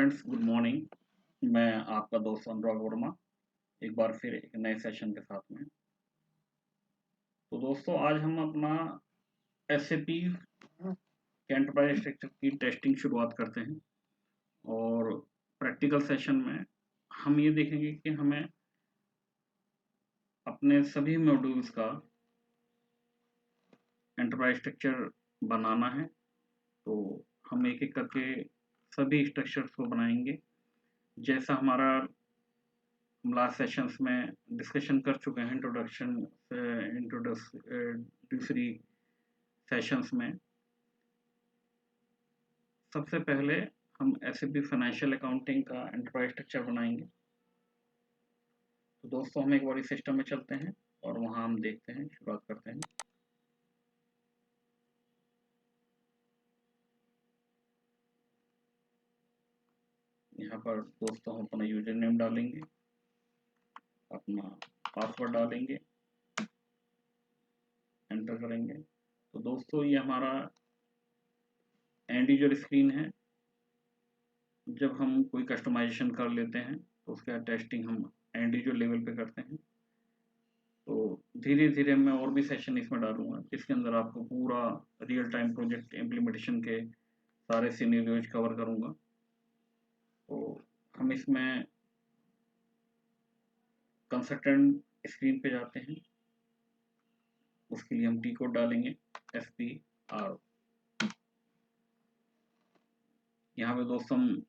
Friends, good morning. मैं आपका दोस्त अनुराग वर्मा एक बार फिर एक नए सेशन के साथ में। तो दोस्तों, आज हम अपना एसएपी के एंटरप्राइज स्ट्रक्चर की टेस्टिंग शुरुआत करते हैं और प्रैक्टिकल सेशन में हम ये देखेंगे कि हमें अपने सभी मॉड्यूल्स का एंटरप्राइज स्ट्रक्चर बनाना है। तो हम एक एक करके सभी स्ट्रक्चर्स को बनाएंगे। जैसा हमारा लास्ट सेशंस में डिस्कशन कर चुके हैं इंट्रोडक्टरी सेशंस में। सबसे पहले हम एसएपी फाइनेंशियल अकाउंटिंग का एंटरप्राइज स्ट्रक्चर बनाएंगे। तो दोस्तों, हम एक बार सिस्टम में चलते हैं और वहां हम देखते हैं, शुरुआत करते हैं। यहाँ पर दोस्तों हम अपना यूजर नेम डालेंगे, अपना पासवर्ड डालेंगे, एंटर करेंगे। तो दोस्तों, ये हमारा एंड यूजर स्क्रीन है। जब हम कोई कस्टमाइजेशन कर लेते हैं तो उसके बाद टेस्टिंग हम एंड यूजर लेवल पे करते हैं। तो धीरे धीरे मैं और भी सेशन इसमें डालूंगा जिसके अंदर आपको पूरा रियल टाइम प्रोजेक्ट इम्प्लीमेंटेशन के सारे सिनेरियोज कवर करूंगा। तो हम इसमें कंसल्टेंट स्क्रीन पे जाते हैं। उसके लिए हम टी कोड डालेंगे SPR। यहाँ पे दोस्तों हम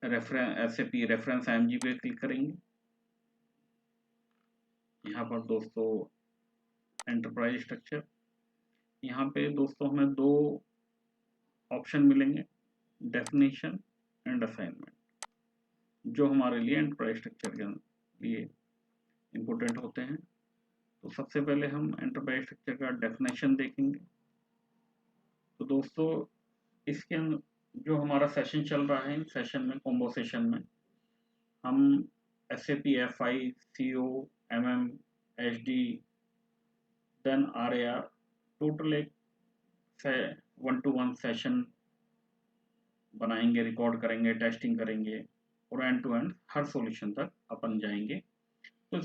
SAP रेफरेंस IMG पे क्लिक करेंगे। यहाँ पर दोस्तों एंटरप्राइज स्ट्रक्चर, यहाँ पे दोस्तों हमें दो ऑप्शन मिलेंगे, डेफिनेशन एंड असाइनमेंट, जो हमारे लिए एंटरप्राइज स्ट्रक्चर के लिए इम्पोर्टेंट होते हैं। तो सबसे पहले हम एंटरप्राइज स्ट्रक्चर का डेफिनेशन देखेंगे। तो दोस्तों, इसके जो हमारा सेशन चल रहा है, इन सेशन में कॉम्बो सेशन में हम SAP FI CO MM HD then RAR total एक 1-to-1 सेशन बनाएंगे, रिकॉर्ड करेंगे, टेस्टिंग करेंगे और एंड टू एंड हर सॉल्यूशन तक अपन जाएंगे। तो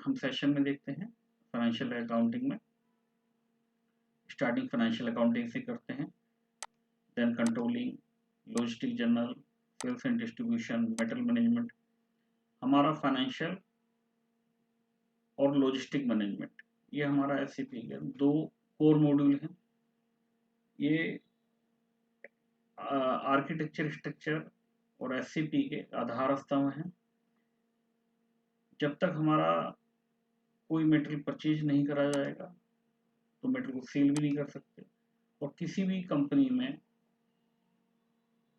हम सेशन में देखते हैं फाइनेंशियल अकाउंटिंग में। स्टार्टिंग फाइनेंशियल अकाउंटिंग से करते हैं, then controlling, logistic general, sales and distribution, metal management. हमारा फाइनेंशियल और लॉजिस्टिक मैनेजमेंट, ये हमारा SAP के दो कोर मॉड्यूल हैं। ये आर्किटेक्चर स्ट्रक्चर और SAP के आधार स्तंभ हैं। जब तक हमारा कोई मटेरियल परचेज नहीं करा जाएगा तो मटेरियल को सेल भी नहीं कर सकते। और किसी भी कंपनी में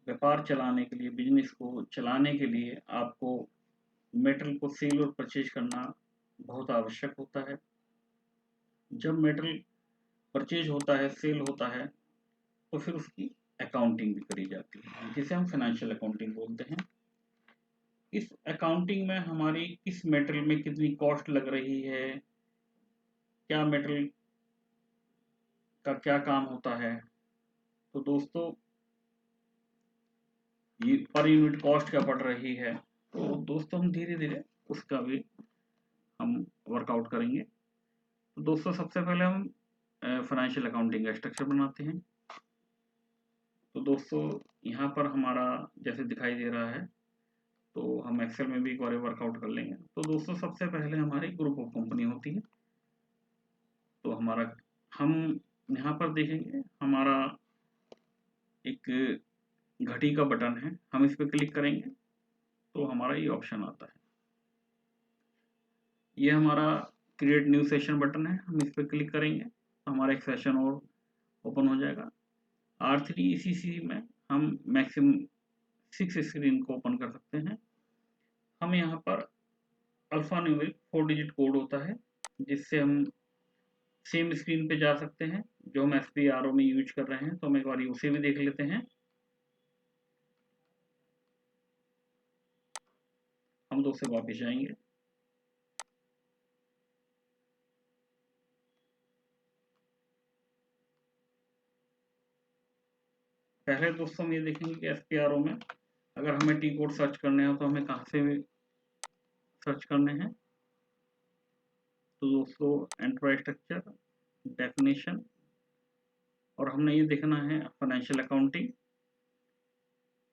व्यापार चलाने के लिए, बिजनेस को चलाने के लिए आपको मटेरियल को सेल और परचेज करना बहुत आवश्यक होता है। जब मटेरियल परचेज होता है, सेल होता है, तो फिर उसकी अकाउंटिंग भी करी जाती है, जिसे हम फाइनेंशियल अकाउंटिंग बोलते हैं। इस अकाउंटिंग में हमारी किस मटेरियल में कितनी कॉस्ट लग रही है, क्या मटेरियल का क्या काम होता है। तो दोस्तों, ये पर यूनिट कॉस्ट क्या पड़ रही है। तो दोस्तों, हम धीरे धीरे उसका भी हम वर्कआउट करेंगे। तो दोस्तों, सबसे पहले हम फाइनेंशियल अकाउंटिंग का स्ट्रक्चर बनाते हैं। तो दोस्तों, यहाँ पर हमारा जैसे दिखाई दे रहा है, तो हम एक्सेल में भी एक बार वर्कआउट कर लेंगे। तो दोस्तों, सबसे पहले हमारी ग्रुप ऑफ कंपनी होती है। तो हमारा हम यहाँ पर देखेंगे, हमारा एक घड़ी का बटन है, हम इस पर क्लिक करेंगे तो हमारा ये ऑप्शन आता है। ये हमारा क्रिएट न्यू सेशन बटन है, हम इस पर क्लिक करेंगे तो हमारा एक सेशन और ओपन हो जाएगा। R3ECC में हम मैक्सिमम 6 स्क्रीन को ओपन कर सकते हैं। हम यहाँ पर अल्फा न्यूमेरिक 4 डिजिट कोड होता है, जिससे हम सेम स्क्रीन पे जा सकते हैं जो हम SPRO में यूज कर रहे हैं। तो हम एक बार उसे भी देख लेते हैं। हम दोस्तों वापस जाएंगे। पहले दोस्तों हम ये देखेंगे कि SPRO में अगर हमें टी कोड सर्च करने हो तो हमें कहाँ से सर्च करने हैं? तो दोस्तों एंटरप्राइज स्ट्रक्चर, डेफिनेशन, और हमने ये देखना है फाइनेंशियल अकाउंटिंग।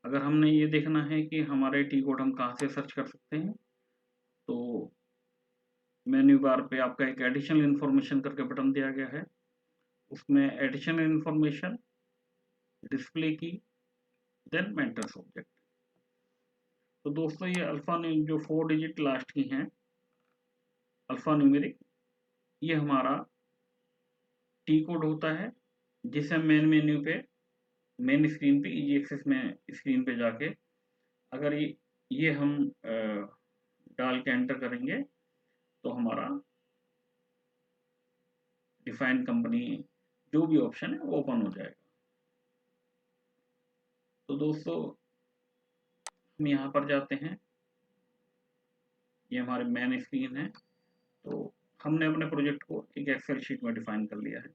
अगर हमने ये देखना है कि हमारे टी कोड हम कहाँ से सर्च कर सकते हैं, तो मेन्यू बार पे आपका एक एडिशनल इन्फॉर्मेशन करके बटन दिया गया है, उसमें एडिशनल इन्फॉर्मेशन, डिस्प्ले की, देन मेंटर्स ऑब्जेक्ट। तो दोस्तों ये अल्फा जो 4 डिजिट लास्ट की हैं, अल्फा न्यूमेरिक, ये हमारा टी कोड होता है, जिसे मेन मेन्यू पे, मेन स्क्रीन पे, इजी एक्सेस में स्क्रीन पे जाके अगर ये हम डाल के एंटर करेंगे तो हमारा डिफाइन कंपनी जो भी ऑप्शन है वो ओपन हो जाएगा। तो दोस्तों हम यहाँ पर जाते हैं, ये हमारे मेन स्क्रीन है। तो हमने अपने प्रोजेक्ट को एक एक्सेल शीट में डिफाइन कर लिया है।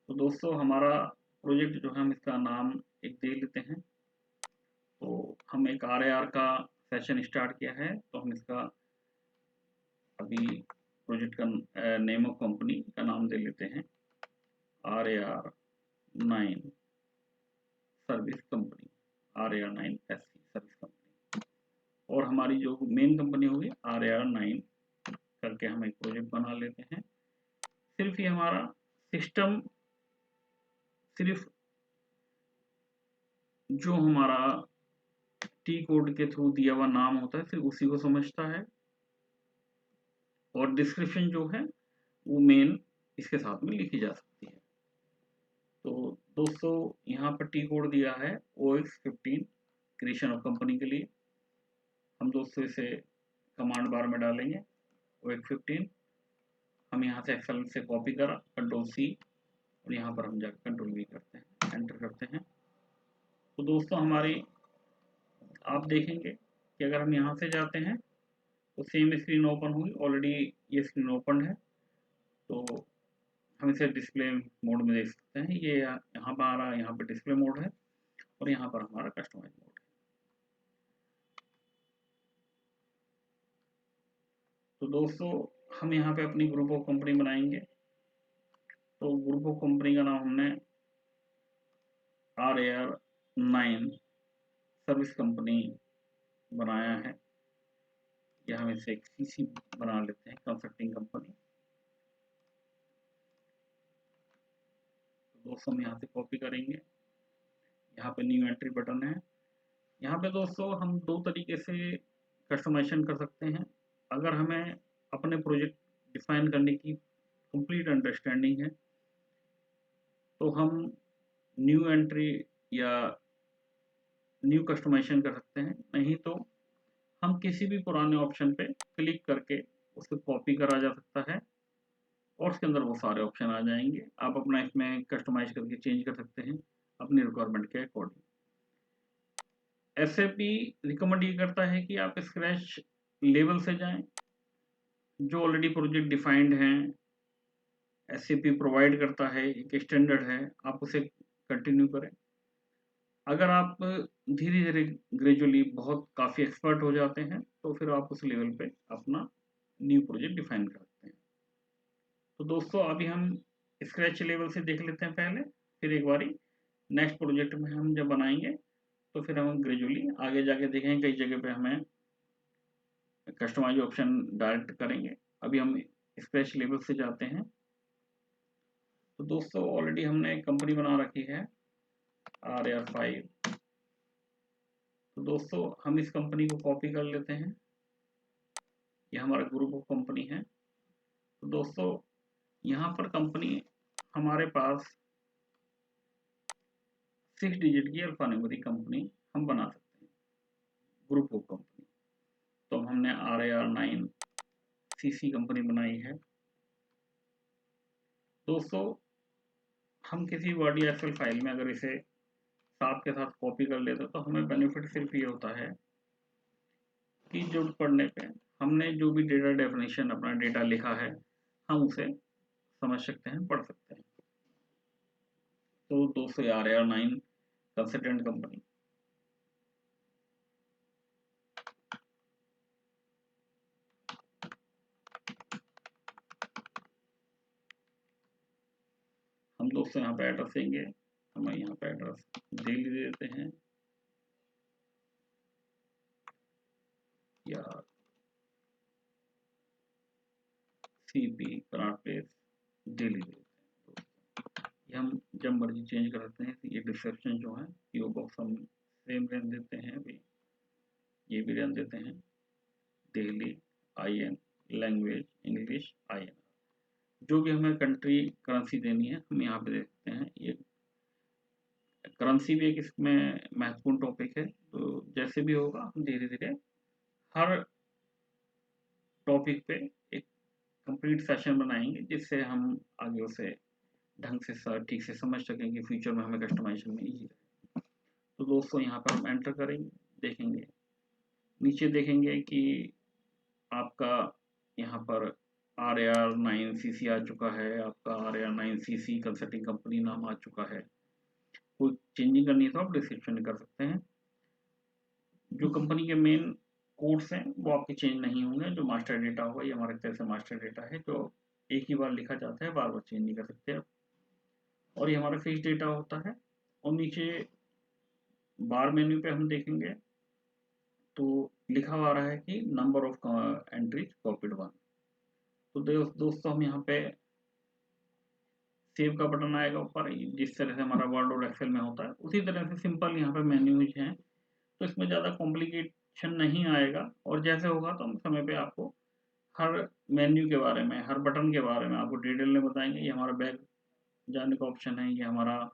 तो दोस्तों हमारा प्रोजेक्ट जो है, हम इसका नाम एक दे लेते हैं। तो हम एक RAR का सेशन स्टार्ट किया है, तो हम इसका अभी प्रोजेक्ट का नेम ऑफ कंपनी का नाम दे लेते हैं RAR 9 service company, RAR 9 SC service company. और हमारी जो मेन कंपनी होगी RAR 9 करके हम एक प्रोजेक्ट बना लेते हैं। सिर्फ ये हमारा सिस्टम सिर्फ जो हमारा टी कोड के थ्रू दिया हुआ नाम होता है सिर्फ उसी को समझता है, और डिस्क्रिप्शन जो है वो मेन इसके साथ में लिखी जा सकती है। तो दोस्तों यहाँ पर टी कोड दिया है OX15 क्रिएशन ऑफ कंपनी के लिए। हम दोस्तों इसे कमांड बार में डालेंगे OX15। हम यहाँ से एक्सेल से कॉपी करा, Ctrl+C, और यहाँ पर हम जाकर Ctrl+V करते हैं, एंटर करते हैं। तो दोस्तों हमारी आप देखेंगे कि अगर हम यहाँ से जाते हैं तो सेम स्क्रीन ओपन होगी। ऑलरेडी ये स्क्रीन ओपन है, तो हम इसे डिस्प्ले मोड में देख सकते हैं। ये यहाँ पर हमारा यहाँ पे डिस्प्ले मोड है, और यहाँ पर हमारा कस्टमाइज मोड है। तो दोस्तों हम यहाँ पे अपनी ग्रुप ऑफ कंपनी बनाएंगे। तो ग्रुप ऑफ कंपनी का नाम हमने RAR 9 सर्विस कंपनी बनाया है, या हम इसे एक CC बना लेते हैं, कंसल्टिंग कंपनी। तो दोस्तों हम यहाँ से कॉपी करेंगे, यहाँ पे न्यू एंट्री बटन है। यहाँ पे दोस्तों हम दो तरीके से कस्टमाइजेशन कर सकते हैं। अगर हमें अपने प्रोजेक्ट डिफाइन करने की कंप्लीट अंडरस्टैंडिंग है तो हम न्यू एंट्री या न्यू कस्टमाइजेशन कर सकते हैं, नहीं तो हम किसी भी पुराने ऑप्शन पे क्लिक करके उसको कॉपी करा जा सकता है, और उसके अंदर वो सारे ऑप्शन आ जाएंगे। आप अपना इसमें कस्टमाइज करके चेंज कर सकते हैं अपनी रिक्वायरमेंट के अकॉर्डिंग। SAP रिकमेंड ये करता है कि आप स्क्रैच लेवल से जाएं, जो ऑलरेडी प्रोजेक्ट डिफाइंड हैं, SAP प्रोवाइड करता है, एक स्टैंडर्ड है, आप उसे कंटिन्यू करें। अगर आप धीरे धीरे ग्रेजुअली बहुत काफ़ी एक्सपर्ट हो जाते हैं तो फिर आप उस लेवल पे अपना न्यू प्रोजेक्ट डिफाइन कर सकते हैं। तो दोस्तों अभी हम स्क्रैच लेवल से देख लेते हैं पहले, फिर एक बारी नेक्स्ट प्रोजेक्ट में हम जब बनाएंगे तो फिर हम ग्रेजुअली आगे जाके देखेंगे, कई जगह पे हमें कस्टमाइज ऑप्शन डायरेक्ट करेंगे। अभी हम स्क्रैच लेवल से जाते हैं। तो दोस्तों ऑलरेडी हमने एक कंपनी बना रखी है RAR 5। तो दोस्तों हम इस कंपनी को कॉपी कर लेते हैं, ये हमारा ग्रुप ऑफ कंपनी है। तो दोस्तों यहाँ पर कंपनी हमारे पास 6 डिजिट की अल्फान्यूमेरिक कंपनी हम बना सकते हैं, ग्रुप ऑफ कंपनी। तो हमने RAR 9 CC कंपनी बनाई है। दोस्तों हम किसी वर्ड या एक्सेल फाइल में अगर इसे साथ के साथ कॉपी कर लेते हैं तो हमें बेनिफिट सिर्फ ये होता है कि जरूरत पड़ने पे हमने जो भी डेटा डेफिनेशन अपना डेटा लिखा है हम उसे समझ सकते हैं, पढ़ सकते हैं। तो दोस्तों RAR 9 कंसल्टेंट कंपनी हम दोस्तों यहाँ पे एड्रेस देंगे, हमें यहाँ पे एड्रेस दिल्ली दे देते हैं या CP कनॉट प्लेस दिल्ली दे देते हैं। ये हम जब मर्जी चेंज कर सकते हैं। ये डिस्क्रिप्शन जो है PO बॉक्स हम सेम रहने देते हैं, अभी ये भी रहने देते हैं, Delhi IN, language English IN। जो भी हमें कंट्री करेंसी देनी है हम यहाँ पे दे सकते हैं। ये करेंसी भी एक इसमें महत्वपूर्ण टॉपिक है, तो जैसे भी होगा हम धीरे धीरे हर टॉपिक पे एक कंप्लीट सेशन बनाएंगे, जिससे हम आगे उसे ढंग से ठीक से समझ सकेंगे, फ्यूचर में हमें कस्टमाइजेशन में ईजी रहे। तो दोस्तों यहाँ पर हम एंटर करेंगे, देखेंगे नीचे देखेंगे कि आपका यहाँ पर RAR9CC आ चुका है, आपका RAR9CC कंसल्टिंग कंपनी नाम आ चुका है। कोई चेंजिंग करनी है तो आप डिस्क्रिप्शन कर सकते हैं। जो कंपनी के मेन कोड्स हैं वो आपके चेंज नहीं होंगे। जो मास्टर डेटा होगा ये हमारे तरह से मास्टर डेटा है, जो एक ही बार लिखा जाता है, बार बार चेंज नहीं कर सकते आप। और ये हमारा फिक्स डेटा होता है। और नीचे बार मेन्यू पे हम देखेंगे तो लिखा हुआ रहा है कि नंबर ऑफ एंट्रीज कॉपीड 1। तो दोस्तों हम यहाँ पे सेव का बटन आएगा ऊपर, जिस तरह से हमारा वर्ड और एक्सेल में होता है उसी तरह से सिंपल यहाँ पे मेन्यूज हैं। तो इसमें ज़्यादा कॉम्प्लिकेशन नहीं आएगा, और जैसे होगा तो हम समय पे आपको हर मेन्यू के बारे में, हर बटन के बारे में आपको डिटेल में बताएंगे। ये हमारा बैक जाने का ऑप्शन है, ये हमारा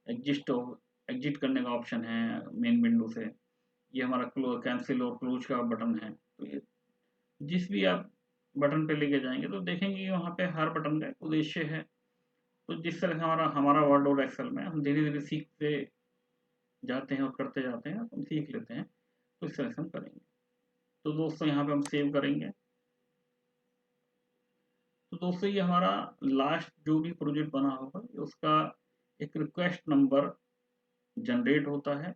एग्जिट करने का ऑप्शन है मेन विंडो से, ये हमारा कैंसिल और क्लोज का बटन है। तो ये जिस भी आप बटन पे लेके जाएंगे तो देखेंगे कि वहाँ पे हर बटन का एक उद्देश्य है। तो जिस तरह से हमारा हमारा वर्ड और एक्सेल में हम धीरे धीरे सीखते जाते हैं और करते जाते हैं, हम सीख लेते हैं, तो इस तरह से हम करेंगे। तो दोस्तों यहाँ पे हम सेव करेंगे। तो दोस्तों ये हमारा लास्ट जो भी प्रोजेक्ट बना होगा उसका एक रिक्वेस्ट नंबर जनरेट होता है।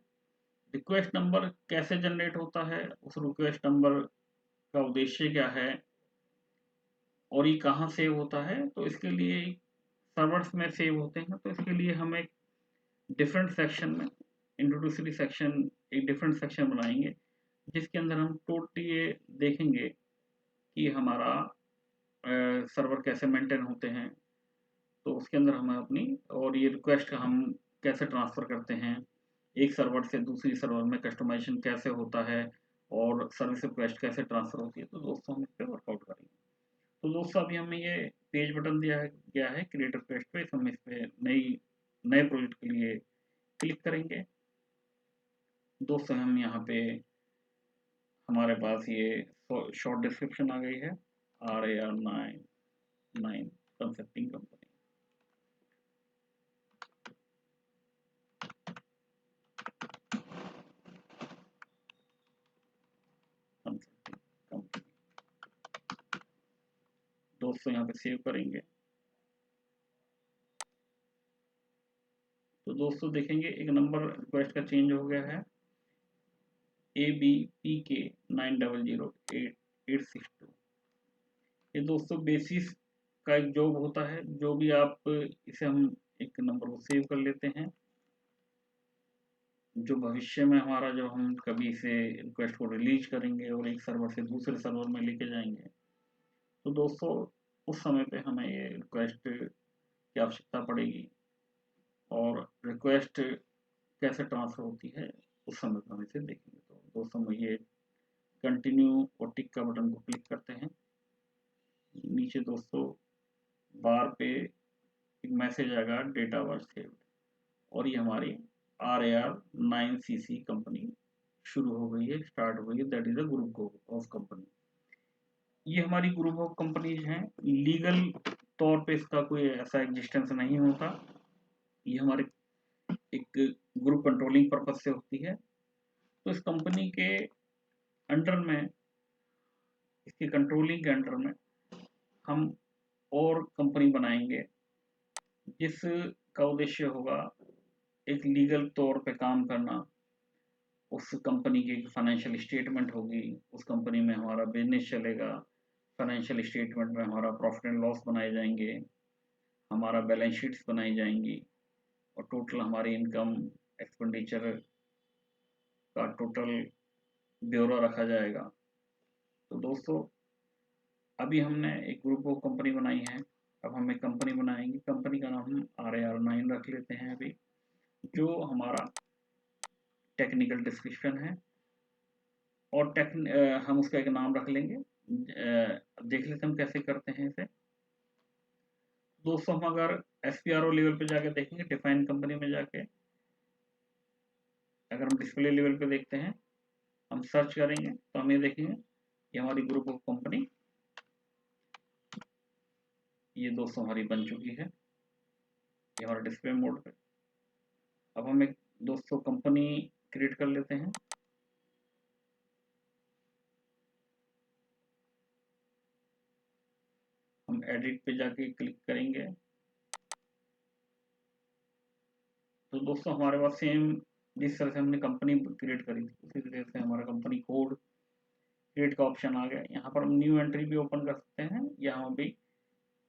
रिक्वेस्ट नंबर कैसे जनरेट होता है, उस रिक्वेस्ट नंबर का उद्देश्य क्या है और ये कहाँ सेव होता है, तो इसके लिए सर्वर्स में सेव होते हैं। तो इसके लिए हम एक डिफरेंट सेक्शन में इंट्रोड्यूसरी सेक्शन, एक डिफरेंट सेक्शन बनाएंगे जिसके अंदर हम टोटली ये देखेंगे कि हमारा सर्वर कैसे मेंटेन होते हैं। तो उसके अंदर हमें अपनी और ये रिक्वेस्ट का हम कैसे ट्रांसफ़र करते हैं, एक सर्वर से दूसरी सर्वर में कस्टमाइजेशन कैसे होता है और सर्विस रिक्वेस्ट कैसे ट्रांसफ़र होती है। तो दोस्तों हम इस पे वर्कआउट करेंगे। तो दोस्तों अभी हमें ये पेज बटन दिया है गया है क्रिएट रिक्वेस्ट पे, हम इस पे नए प्रोजेक्ट के लिए क्लिक करेंगे। दोस्तों हम यहाँ पे हमारे पास ये शॉर्ट डिस्क्रिप्शन आ गई है, RAR9 कंसल्टिंग कंपनी। दोस्तों यहाँ पे सेव करेंगे। तो दोस्तों देखेंगे एक नंबर रिक्वेस्ट का चेंज हो गया है, ABPK 900862। ये दोस्तों बेसिस का एक जॉब होता है, जो भी आप इसे हम एक नंबर को सेव कर लेते हैं, जो भविष्य में हमारा जब हम कभी इसे रिक्वेस्ट को रिलीज करेंगे और एक सर्वर से दूसरे सर्वर में लेके जाएंगे, तो दोस्तों उस समय पे हमें ये रिक्वेस्ट की आवश्यकता पड़ेगी और रिक्वेस्ट कैसे ट्रांसफर होती है उस समय पर हम इसे देखेंगे। तो दोस्तों में ये कंटिन्यू और टिक का बटन को क्लिक करते हैं। नीचे दोस्तों बार पे एक मैसेज आएगा डेटा वर्ड सेव्ड, और ये हमारी RAR9CC कंपनी शुरू हो गई है, स्टार्ट हो गई है। That is a group of company. ये हमारी ग्रुप ऑफ कंपनीज हैं। लीगल तौर पे इसका कोई ऐसा एग्जिस्टेंस नहीं होता, ये हमारे एक ग्रुप कंट्रोलिंग पर्पज से होती है। तो इस कंपनी के अंडर में, इसके कंट्रोलिंग के अंडर में हम और कंपनी बनाएंगे जिसका उद्देश्य होगा एक लीगल तौर पे काम करना। उस कंपनी की एक फाइनेंशियल स्टेटमेंट होगी, उस कंपनी में हमारा बिजनेस चलेगा, फाइनेंशियल स्टेटमेंट में हमारा प्रॉफिट एंड लॉस बनाए जाएंगे, हमारा बैलेंस शीट्स बनाई जाएंगी और टोटल हमारी इनकम एक्सपेंडिचर का टोटल ब्यौरा रखा जाएगा। तो दोस्तों अभी हमने एक ग्रुप ऑफ कंपनी बनाई है, अब हम एक कंपनी बनाएंगे, कंपनी का नाम हम RAR9 रख लेते हैं अभी, जो हमारा टेक्निकल डिस्क्रिप्शन है। और हम उसका एक नाम रख लेंगे। देख लेते हैं हम कैसे करते हैं इसे। दोस्तों हम अगर SPRO लेवल पे जाके देखेंगे, डिफाइन कंपनी में जाके अगर हम डिस्प्ले लेवल पे देखते हैं, हम सर्च करेंगे तो हम ये देखेंगे ये हमारी ग्रुप ऑफ कंपनी, ये दोस्तों हमारी बन चुकी है, ये हमारा डिस्प्ले मोड पे। अब हम एक दोस्तों कंपनी क्रिएट कर लेते हैं। हम एडिट पे जाके क्लिक करेंगे तो दोस्तों हमारे पास सेम जिस तरह से हमने कंपनी क्रिएट करी थी उसी तरह से हमारा कंपनी कोड क्रिएट का ऑप्शन आ गया। यहाँ पर हम न्यू एंट्री भी ओपन कर सकते हैं या हम अभी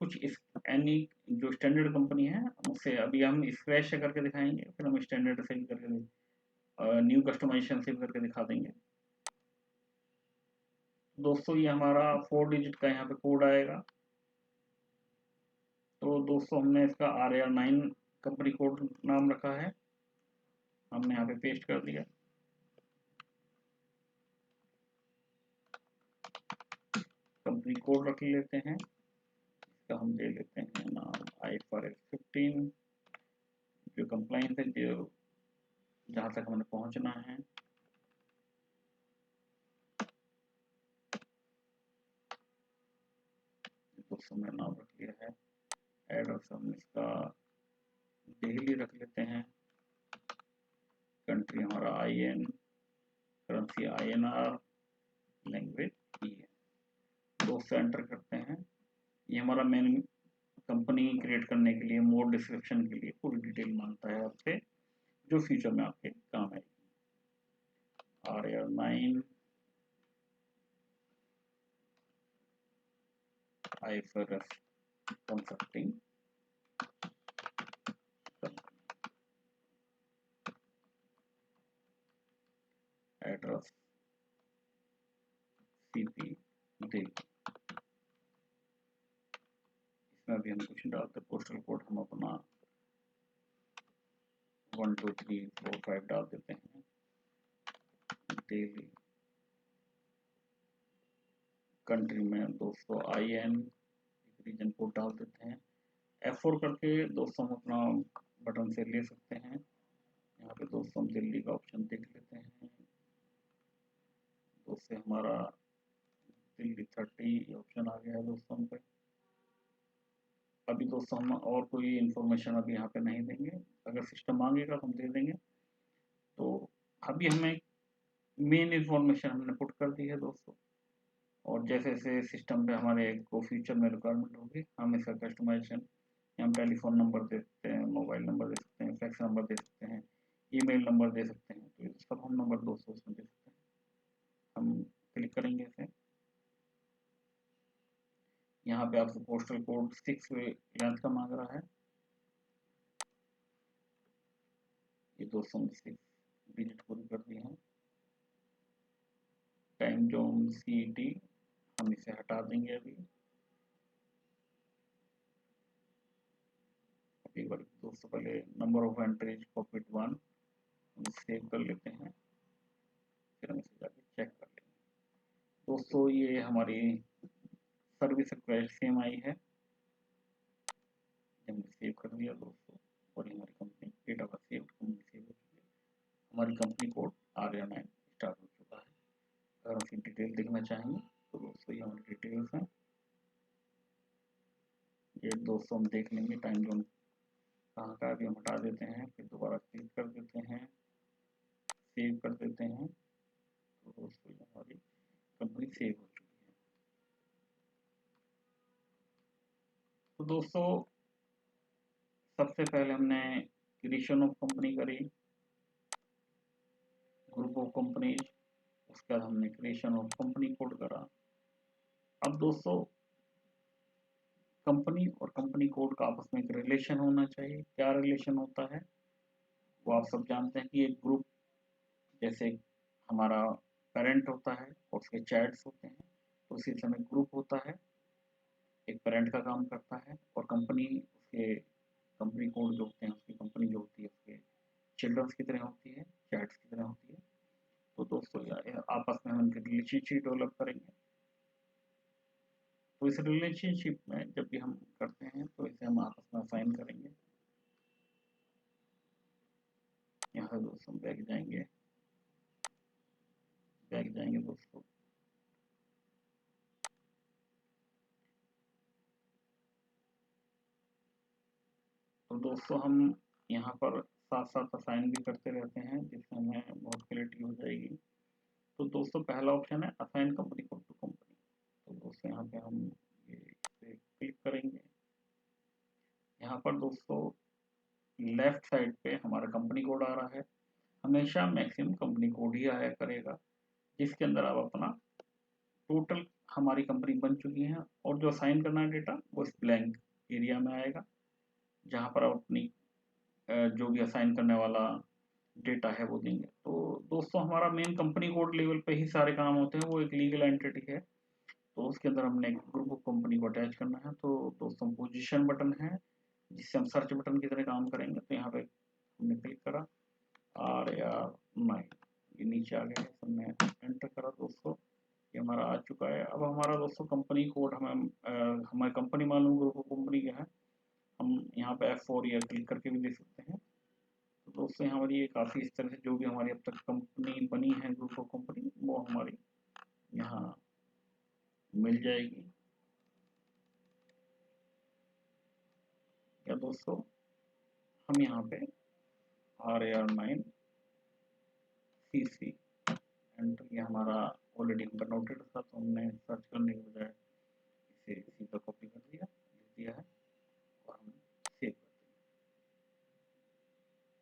कुछ इस एनी जो स्टैंडर्ड कंपनी है उससे अभी हम स्क्रैच से करके दिखाएंगे, फिर हम स्टैंडर्ड से भी करके न्यू कस्टमाइजेशन से भी करके दिखा देंगे। दोस्तों ये हमारा 4 डिजिट का यहाँ पे कोड आएगा। तो दोस्तों हमने इसका RAR9 कंपनी कोड नाम रखा है, हमने यहाँ पे पेस्ट कर दिया। कंपनी कोड रख लेते हैं, इसका हम दे लेते हैं नाम IFRS 15, जो कंप्लाइंस है, जो जहाँ तक हमें पहुँचना है। दोस्तों मैंने नाम रख लिया है, एड्रेस हम इसका दिल्ली रख लेते हैं, कंट्री हमारा IN, currency INR, language EN। दोस्तों एंटर करते हैं, ये हमारा मेन कंपनी क्रिएट करने के लिए मोर डिस्क्रिप्शन के लिए पूरी डिटेल मांगता है आपसे, जो फ्यूचर में आपके काम आएगी। RAR9 IFRS consulting, address CP Delhi, इसमें भी हम कुछ डालते, पोस्टल कोड हम अपना 1 2 3 4 5 डाल देते हैं, दिल्ली। कंट्री में दोस्तों IN, रीजन कोड डाल देते हैं। F4 करके दोस्तों हम अपना बटन से ले सकते हैं। यहाँ पे दोस्तों हम दिल्ली का ऑप्शन देख लेते हैं, तो उससे हमारा दिल्ली 30 ऑप्शन आ गया है दोस्तों पे। अभी दोस्तों हम और कोई इन्फॉर्मेशन अभी यहाँ पे नहीं देंगे, अगर सिस्टम मांगेगा तो हम दे देंगे। तो अभी हमें मेन इन्फॉर्मेशन हमने पुट कर दी है दोस्तों, और जैसे जैसे सिस्टम पे हमारे को फ्यूचर में रिक्वायरमेंट होगी हम इसका कस्टमाइजेशन, हम टेलीफोन नंबर दे सकते हैं, मोबाइल नंबर दे सकते हैं, फैक्स नंबर दे सकते हैं, ईमेल नंबर दे सकते हैं, तो ये सब हम नंबर दोस्तों उसमें दे सकते हैं। हम क्लिक करेंगे इसे, यहाँ पे आपको पोस्टल कोड 6 लेंथ का मांग रहा है, ये 206 डिजिट पूरी कर दी है। टाइम जोन CET हम इसे हटा देंगे अभी। एक बार दोस्तों पहले नंबर ऑफ एंट्रीज पॉकेट 1 हम सेव कर लेते हैं, फिर हम इसे जाके चेक कर लेंगे। दोस्तों ये हमारी सर्विस रिक्वेस्ट सेम आई है, हमने सेव कर दिया दोस्तों, और हमारी कंपनी डेटा का सेव कंपनी सेव हो चुकी है, हमारी कंपनी कोड RAR9 स्टार्ट हो चुका है। अगर हम इसकी डिटेल देखना चाहेंगे तो दोस्तों ये हमारी डिटेल्स हैं, ये दोस्तों हम देख लेंगे टाइम जोन कहाँ का, अभी हम हटा देते हैं, फिर दोबारा क्लिक कर देते हैं, सेव कर देते हैं, तो दोस्तों ये हमारी कंपनी सेव हो चुकी है। तो दोस्तों सबसे पहले हमने क्रिएशन ऑफ कंपनी करी, ग्रुप ऑफ कंपनी, उसके बाद हमने क्रिएशन ऑफ कंपनी कोड करा। अब दोस्तों कंपनी और कंपनी कोड का आपस में एक रिलेशन होना चाहिए। क्या रिलेशन होता है वो आप सब जानते हैं कि एक ग्रुप, जैसे हमारा पेरेंट होता है और उसके चैट्स होते हैं, तो उसी समय ग्रुप होता है, एक पेरेंट का काम करता है, और कंपनी उसके कंपनी कोड जो होते हैं, उसकी कंपनी जो होती है उसके चिल्ड्रंस की तरह होती है, चैट्स की तरह होती है। तो दोस्तों आपस में हम उनकी रिलेशनशिप डेवलप करेंगे। तो इस रिलेशनशिप में जब भी हम करते हैं तो इसे हम आपस में असाइन करेंगे। यहाँ से दोस्तों बैक जाएंगे दोस्तों। तो दोस्तों हम यहाँ पर साथ साथ असाइन भी करते रहते हैं, जिससे हमें बहुत क्लैरिटी हो जाएगी। तो दोस्तों पहला ऑप्शन है assign company code to company. तो दोस्तों यहाँ पे हम ये क्लिक करेंगे। यहाँ पर दोस्तों लेफ्ट साइड पे हमारा कंपनी कोड आ रहा है। हमेशा मैक्सिमम कंपनी कोड ही आया करेगा, जिसके अंदर आप अपना टोटल हमारी कंपनी बन चुकी है, और जो असाइन करना है डेटा वो इस ब्लैंक एरिया में आएगा, जहाँ पर आप अपनी जो भी असाइन करने वाला डेटा है वो देंगे। तो दोस्तों हमारा मेन कंपनी कोड लेवल पे ही सारे काम होते हैं, वो एक लीगल एंटिटी है, तो उसके अंदर हमने एक ग्रुप ऑफ कंपनी को अटैच करना है। तो दोस्तों पोजीशन बटन है, जिससे हम सर्च बटन की तरह काम करेंगे। तो यहाँ पे हमने क्लिक करा और या नाइन, ये नीचे आ गया, हमने एंटर करा दोस्तों, ये हमारा आ चुका है। अब हमारा दोस्तों कंपनी कोड हमें हमारी कंपनी मालूम ग्रुप ऑफ कंपनी क्या है, हम यहाँ पे F4 या क्लिक करके भी देख सकते हैं। तो दोस्तों हमारी ये काफ़ी इस तरह से जो भी हमारी अब तक कंपनी बनी है ग्रुप ऑफ कंपनी, वो हमारी यहाँ मिल जाएगी। या दोस्तों हम यहाँ पे RAR9 CC एंटर, ये हमारा ऑलरेडी हमका नोटेड था, तो हमने सर्च करने के बजाय इसे सीधा कॉपी कर दिया, लिख दिया है, और हम सेव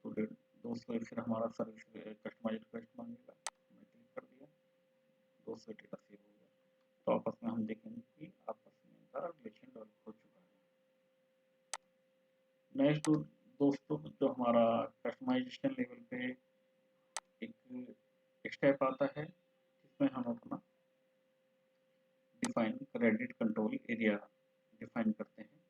कर दिया। तो दोस्तों फिर हमारा सर्विस कस्टमाइज रिक्वेस्ट मांगेगा, हमने क्लिक कर दिया, दोस्तों डेटा सेव हो गया। तो आपस में हम देखेंगे कि आपस में इनका रिलेशन डेवलप हो चुका है। नेक्स्ट दोस्तों जो हमारा कस्टमाइजेशन लेवल पे एक स्टेप आता है, जिसमें हम अपना define credit control area define करते हैं,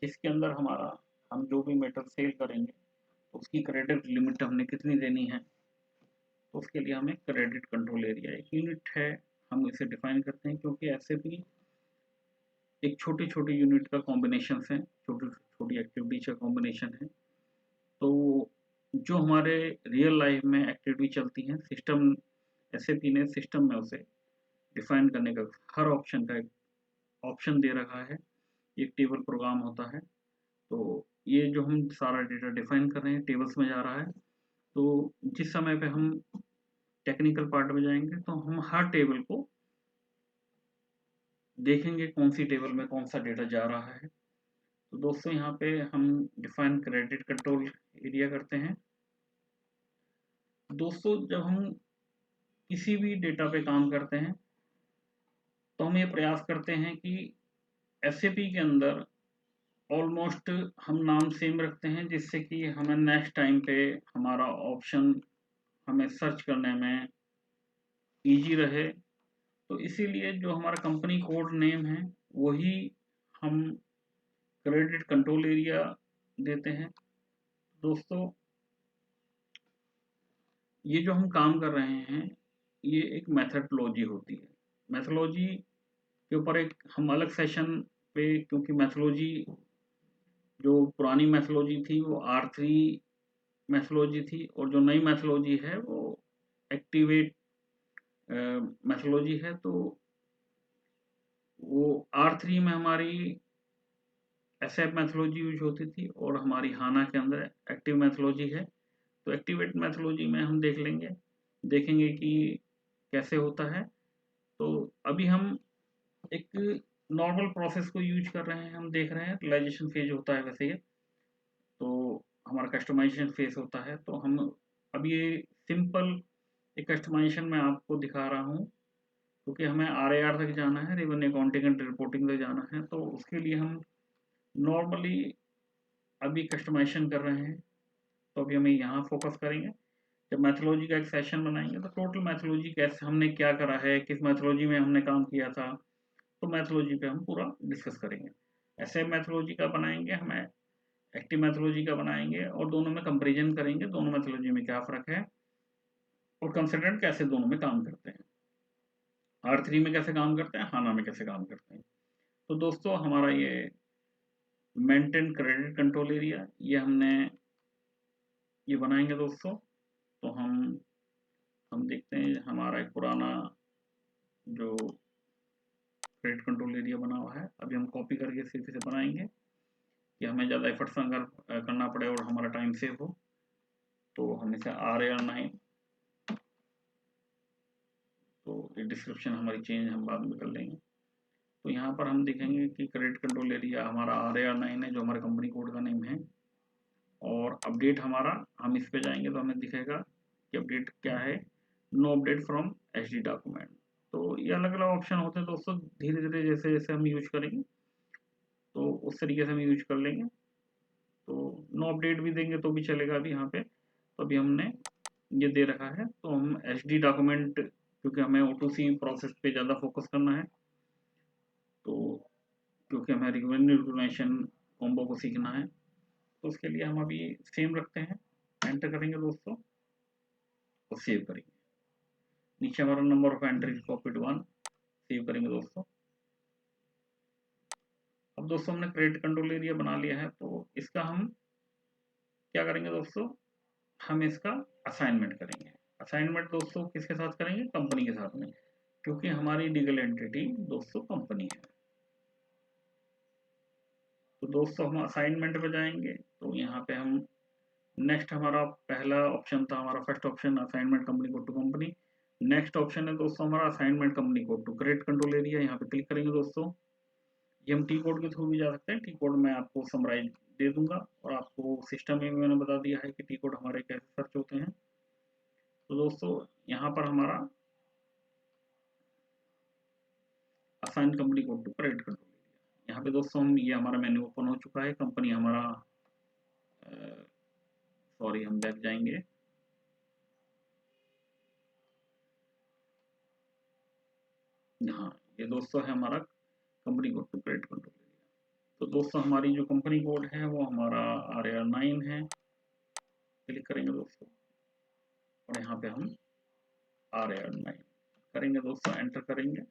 जिसके अंदर हमारा हम जो भी मेटल सेल करेंगे तो उसकी क्रेडिट लिमिट हमने कितनी देनी है। तो उसके लिए हमें क्रेडिट कंट्रोल एरिया एक यूनिट है, हम इसे डिफाइन करते हैं, क्योंकि ऐसे भी एक छोटी छोटी यूनिट का कॉम्बिनेशन है, छोटी छोटी एक्टिविटीज का कॉम्बिनेशन है। तो जो हमारे रियल लाइफ में एक्टिविटी चलती हैं, सिस्टम एसएपी ने सिस्टम में उसे डिफाइन करने का हर ऑप्शन का एक ऑप्शन दे रखा है, एक टेबल प्रोग्राम होता है। तो ये जो हम सारा डेटा डिफाइन कर रहे हैं टेबल्स में जा रहा है। तो जिस समय पे हम टेक्निकल पार्ट में जाएंगे तो हम हर टेबल को देखेंगे, कौन सी टेबल में कौन सा डेटा जा रहा है। तो दोस्तों यहाँ पे हम डिफाइन क्रेडिट कंट्रोल एरिया करते हैं। दोस्तों जब हम किसी भी डेटा पे काम करते हैं तो हम ये प्रयास करते हैं कि एसएपी के अंदर ऑलमोस्ट हम नाम सेम रखते हैं, जिससे कि हमें नेक्स्ट टाइम पे हमारा ऑप्शन हमें सर्च करने में इजी रहे। तो इसीलिए जो हमारा कंपनी कोड नेम है वही हम क्रेडिट कंट्रोल एरिया देते हैं। दोस्तों ये जो हम काम कर रहे हैं ये एक मेथडोलॉजी होती है। मेथडोलॉजी के ऊपर एक हम अलग सेशन पे, क्योंकि मेथडोलॉजी जो पुरानी मैथोलॉजी थी वो R3 मैथोलॉजी थी, और जो नई मैथोलॉजी है वो एक्टिवेट मैथोलॉजी है। तो वो R3 में हमारी एसएप मैथोलॉजी यूज होती थी, और हमारी हाना के अंदर एक्टिव मैथोलॉजी है। तो एक्टिवेट मैथोलॉजी में हम देखेंगे कि कैसे होता है। तो अभी हम एक नॉर्मल प्रोसेस को यूज कर रहे हैं, हम देख रहे हैं रियलाइजेशन फेज होता है वैसे ये, तो हमारा कस्टमाइजेशन फेस होता है। तो हम अब ये सिंपल एक कस्टमाइजेशन मैं आपको दिखा रहा हूँ, क्योंकि हमें RAR तक जाना है, रेवेन्यू अकाउंटिंग एंड रिपोर्टिंग तक जाना है। तो उसके लिए हम नॉर्मली अभी कस्टमाइजेशन कर रहे हैं, तो अभी हमें यहाँ फोकस करेंगे। जब मैथोलॉजी का एक सेशन बनाएंगे तो टोटल मैथोलॉजी कैसे हमने क्या करा है, किस मैथोलॉजी में हमने काम किया था, तो मैथोलॉजी पे हम पूरा डिस्कस करेंगे। ऐसे मैथोलॉजी का बनाएंगे, हम एक्टिव मैथोलॉजी का बनाएंगे और दोनों में कंपेरिजन करेंगे, दोनों मैथोलॉजी में क्या फ़र्क है और कंसल्टेंट कैसे दोनों में काम करते हैं, R3 में कैसे काम करते हैं, हाना में कैसे काम करते हैं। तो दोस्तों हमारा ये मेंटेन क्रेडिट कंट्रोल एरिया ये हमने ये बनाएंगे दोस्तों। तो हम देखते हैं हमारा एक पुराना जो क्रेडिट कंट्रोल एरिया बना हुआ है, अभी हम कॉपी करके सीधे से बनाएंगे कि हमें ज़्यादा एफर्ट्स ना करना पड़े और हमारा टाइम सेव हो। तो हम इसे RAR9, तो ये डिस्क्रिप्शन हमारी चेंज हम बाद में कर लेंगे। तो यहाँ पर हम देखेंगे कि क्रेडिट कंट्रोल एरिया हमारा RAR9 है, जो हमारे कंपनी कोड का नेम है। और अपडेट हमारा, हम इस पे जाएंगे तो हमें दिखेगा कि अपडेट क्या है, no update from HD document. तो ये अलग अलग ऑप्शन होते हैं दोस्तों, धीरे धीरे जैसे जैसे हम यूज करेंगे तो उस तरीके से हम यूज कर लेंगे। तो नो अपडेट भी देंगे तो भी चलेगा अभी यहाँ पे। तो अभी हमने ये दे रखा है, तो हम HD डॉक्यूमेंट, क्योंकि हमें O2C प्रोसेस पे ज़्यादा फोकस करना है, तो क्योंकि हमें रिवेन्यू रिकग्निशन कॉम्बो को सीखना है, तो उसके लिए हम अभी सेम रखते हैं, एंटर करेंगे दोस्तों और सेव करेंगे। नीचे हमारा number of entry copied 1 save करेंगे दोस्तों। अब दोस्तों हमने क्रेडिट कंट्रोल एरिया बना लिया है, तो इसका हम क्या करेंगे दोस्तों, हम इसका असाइनमेंट करेंगे। असाइनमेंट दोस्तों किसके साथ करेंगे, कंपनी के साथ में, क्योंकि हमारी लीगल एंटिटी दोस्तों कंपनी है। तो दोस्तों हम असाइनमेंट पे जाएंगे, तो यहाँ पे हम नेक्स्ट, हमारा पहला ऑप्शन था, हमारा first option assignment company code to company. Next option है दोस्तों हमारा assignment company code to credit control area, यहाँ पे क्लिक करेंगे दोस्तों। ये हम टी कोड के थ्रू भी जा सकते हैं, टी कोड मैं आपको समराइज दे दूंगा और आपको सिस्टम में भी मैंने बता दिया है कि टी कोड हमारे कैसे सर्च होते हैं। तो दोस्तों यहाँ पर हमारा assign company code to credit control area, यहाँ पे दोस्तों हम ये हमारा मेन्यू ओपन हो चुका है, कंपनी हमारा, सॉरी हम बैक जाएंगे, हाँ ये दोस्तों है हमारा company code to credit control area. तो दोस्तों हमारी जो कंपनी कोड है वो हमारा RAR9 है, क्लिक करेंगे दोस्तों और यहाँ पे हम RAR9 करेंगे दोस्तों, एंटर करेंगे।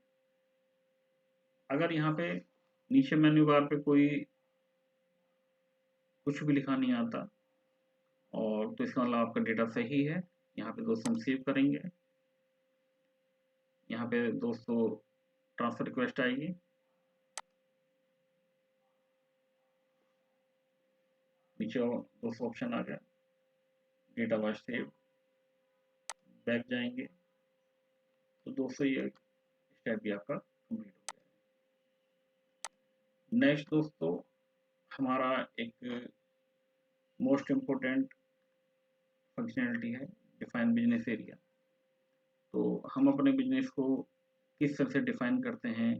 अगर यहाँ पे नीचे मेन्यू बार पे कोई कुछ भी लिखा नहीं आता और तो इसका मतलब आपका डेटा सही है, यहाँ पे दोस्तों हम सेव करेंगे। यहाँ पे दोस्तों ट्रांसफर रिक्वेस्ट आएगी, नीचे दोस्तों ऑप्शन आ गया डेटा वाज सेव, बैक जाएंगे तो दोस्तों ये स्टेप भी आपका कंप्लीट हो गया। नेक्स्ट दोस्तों हमारा एक मोस्ट इम्पोर्टेंट फंक्शनैलिटी है डिफाइन बिजनेस एरिया। तो हम अपने बिजनेस को किस तरह से डिफाइन करते हैं,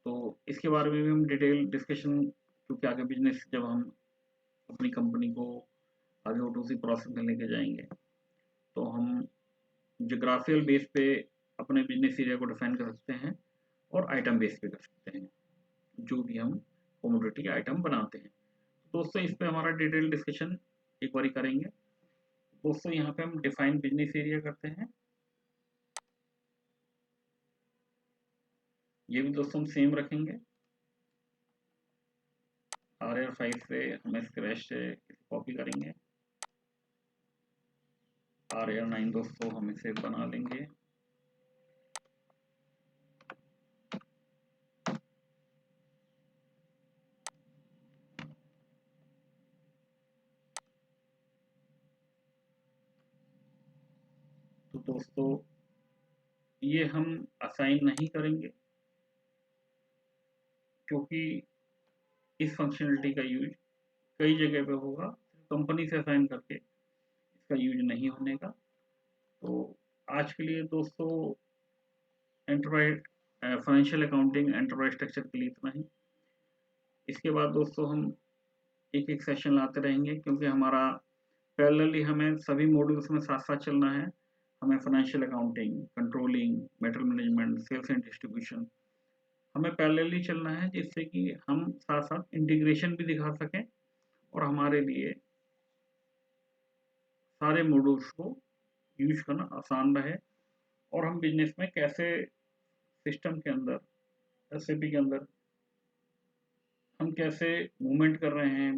तो इसके बारे में भी हम डिटेल डिस्कशन, क्योंकि आगे बिजनेस जब हम अपनी कंपनी को आगे O2C प्रोसेस में लेके जाएंगे तो हम जोग्राफियल बेस पे अपने बिजनेस एरिया को डिफाइन कर सकते हैं और आइटम बेस पे कर सकते हैं, जो भी हम कमोडिटी आइटम बनाते हैं। दोस्तों इस पे हमारा डिटेल डिस्कशन एक बार करेंगे। दोस्तों यहाँ पे हम डिफाइन बिजनेस एरिया करते हैं, ये भी दोस्तों हम सेम रखेंगे। RAR5 से हम स्क्रैच से कॉपी करेंगे, RAR9 दोस्तों हम इसे बना लेंगे। तो दोस्तों ये हम असाइन नहीं करेंगे, क्योंकि इस फंक्शनलिटी का यूज कई जगह पे होगा, कंपनी से असाइन करके इसका यूज नहीं होने का। तो आज के लिए दोस्तों enterprise financial accounting enterprise structure के लिए इतना ही। इसके बाद दोस्तों हम एक एक सेशन लाते रहेंगे, क्योंकि हमारा पैरेलली हमें सभी मॉड्यूल्स में साथ साथ चलना है। हमें financial accounting, controlling, metal management, sales and distribution हमें पैरेलली चलना है, जिससे कि हम साथ साथ इंटीग्रेशन भी दिखा सकें और हमारे लिए सारे मॉड्यूल्स को यूज करना आसान रहे, और हम बिजनेस में कैसे सिस्टम के अंदर, एसएपी के अंदर हम कैसे मूवमेंट कर रहे हैं,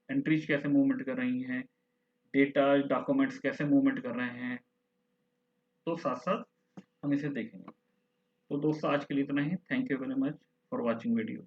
एंट्रीज कैसे मूवमेंट कर रही हैं, डेटा डॉक्यूमेंट्स कैसे मूवमेंट कर रहे हैं, तो साथ साथ हम इसे देखेंगे। तो दोस्तों आज के लिए इतना ही। Thank you very much for watching video.